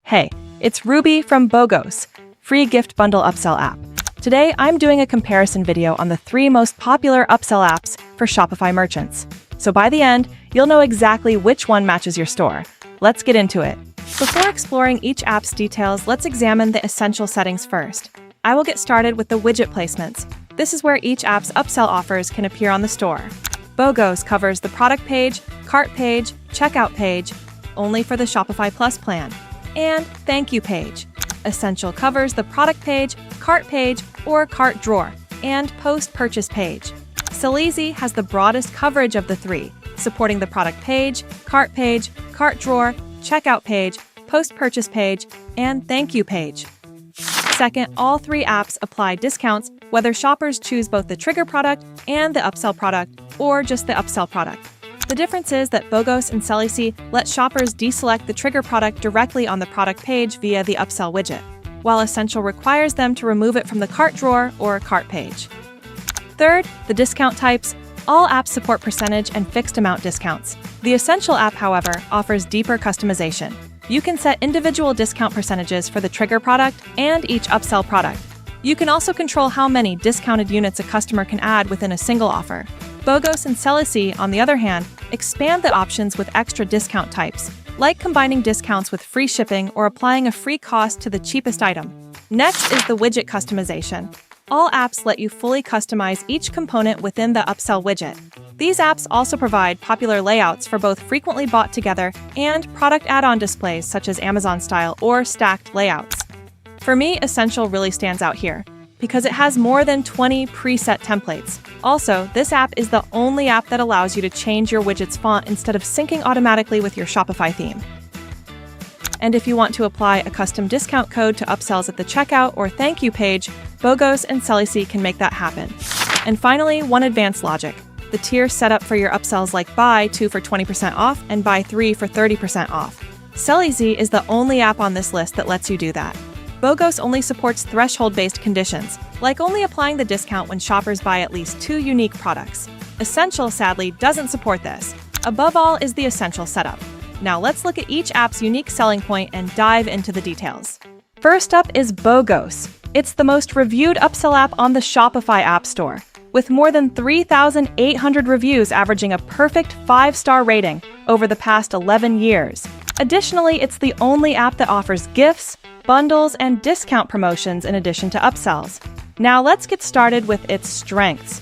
Hey, it's Ruby from BOGOS, free gift bundle upsell app. Today, I'm doing a comparison video on the 3 most popular upsell apps for Shopify merchants. So by the end, you'll know exactly which one matches your store. Let's get into it. Before exploring each app's details, let's examine the essential settings first. I will get started with the widget placements. This is where each app's upsell offers can appear on the store. BOGOS covers the product page, cart page, checkout page, only for the Shopify Plus plan, and thank you page. Essential covers the product page, cart page, or cart drawer, and post-purchase page. Selleasy has the broadest coverage of the 3, supporting the product page, cart drawer, checkout page, post-purchase page, and thank you page. Second, all 3 apps apply discounts whether shoppers choose both the trigger product and the upsell product, or just the upsell product. The difference is that BOGOS and Selleasy let shoppers deselect the trigger product directly on the product page via the upsell widget, while Essential requires them to remove it from the cart drawer or cart page. Third, the discount types. All apps support percentage and fixed amount discounts. The Essential app, however, offers deeper customization. You can set individual discount percentages for the trigger product and each upsell product. You can also control how many discounted units a customer can add within a single offer. BOGOS and Selleasy, on the other hand, expand the options with extra discount types, like combining discounts with free shipping or applying a free cost to the cheapest item. Next is the widget customization. All apps let you fully customize each component within the upsell widget. These apps also provide popular layouts for both frequently bought together and product add-on displays such as Amazon style or stacked layouts. For me, Essential really stands out here, because it has more than 20 preset templates. Also, this app is the only app that allows you to change your widget's font instead of syncing automatically with your Shopify theme. And if you want to apply a custom discount code to upsells at the checkout or thank you page, BOGOS and Selleasy can make that happen. And finally, one advanced logic. The tier set up for your upsells like buy 2 for 20% off and buy 3 for 30% off. Selleasy is the only app on this list that lets you do that. BOGOS only supports threshold-based conditions, like only applying the discount when shoppers buy at least 2 unique products. Essential, sadly, doesn't support this. Above all is the Essential setup. Now let's look at each app's unique selling point and dive into the details. First up is BOGOS. It's the most reviewed upsell app on the Shopify App Store, with more than 3,800 reviews averaging a perfect 5-star rating over the past 11 years. Additionally, it's the only app that offers gifts, bundles, and discount promotions in addition to upsells. Now let's get started with its strengths.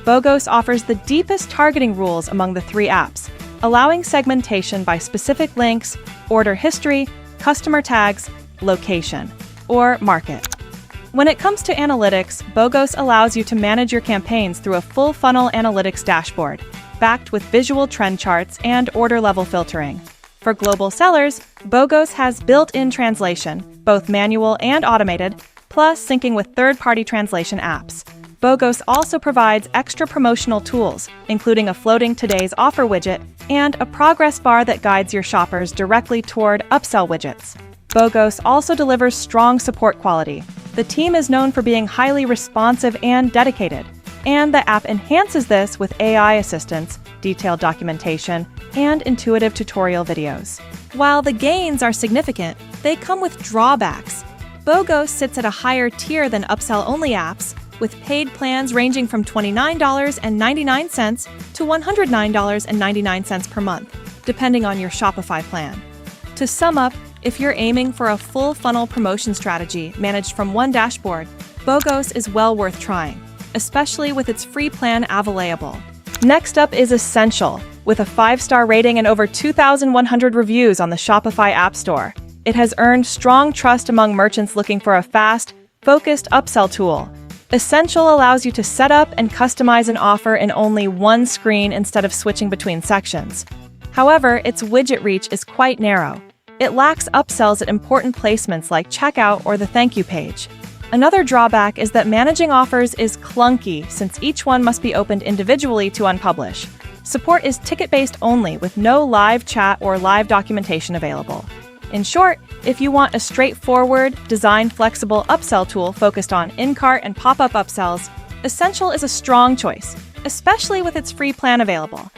BOGOS offers the deepest targeting rules among the 3 apps, allowing segmentation by specific links, order history, customer tags, location, or market. When it comes to analytics, BOGOS allows you to manage your campaigns through a full funnel analytics dashboard, backed with visual trend charts and order level filtering. For global sellers, BOGOS has built-in translation, both manual and automated, plus syncing with third-party translation apps. BOGOS also provides extra promotional tools, including a floating today's offer widget and a progress bar that guides your shoppers directly toward upsell widgets. BOGOS also delivers strong support quality. The team is known for being highly responsive and dedicated, and the app enhances this with AI assistance, detailed documentation, and intuitive tutorial videos. While the gains are significant, they come with drawbacks. BOGOS sits at a higher tier than upsell-only apps, with paid plans ranging from $29.99 to $109.99 per month, depending on your Shopify plan. To sum up, if you're aiming for a full funnel promotion strategy managed from one dashboard, BOGOS is well worth trying, especially with its free plan available. Next up is Essential, with a 5-star rating and over 2,100 reviews on the Shopify App Store. It has earned strong trust among merchants looking for a fast, focused upsell tool. Essential allows you to set up and customize an offer in only one screen instead of switching between sections. However, its widget reach is quite narrow. It lacks upsells at important placements like checkout or the thank you page. Another drawback is that managing offers is clunky since each one must be opened individually to unpublish. Support is ticket-based only with no live chat or live documentation available. In short, if you want a straightforward, design-flexible upsell tool focused on in-cart and pop-up upsells, Essential is a strong choice, especially with its free plan available.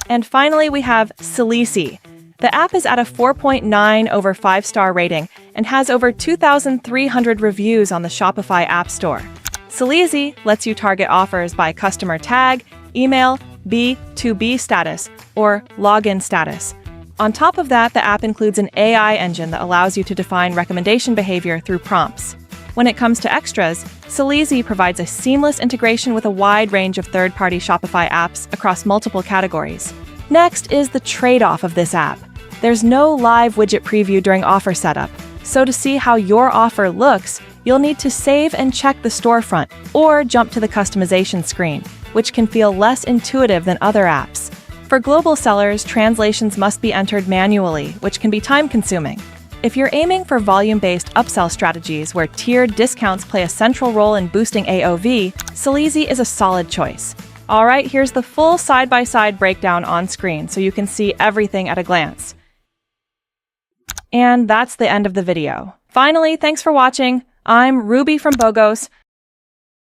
And finally, we have Selleasy. The app is at a 4.9 over 5-star rating and has over 2,300 reviews on the Shopify App Store. Selleasy lets you target offers by customer tag, email, B2B status, or login status. On top of that, the app includes an AI engine that allows you to define recommendation behavior through prompts. When it comes to extras, Selleasy provides a seamless integration with a wide range of third-party Shopify apps across multiple categories. Next is the trade-off of this app. There's no live widget preview during offer setup, so to see how your offer looks, you'll need to save and check the storefront or jump to the customization screen, which can feel less intuitive than other apps. For global sellers, translations must be entered manually, which can be time-consuming. If you're aiming for volume-based upsell strategies where tiered discounts play a central role in boosting AOV, Selleasy is a solid choice. All right, here's the full side-by-side breakdown on screen so you can see everything at a glance. And that's the end of the video. Finally, thanks for watching. I'm Ruby from BOGOS.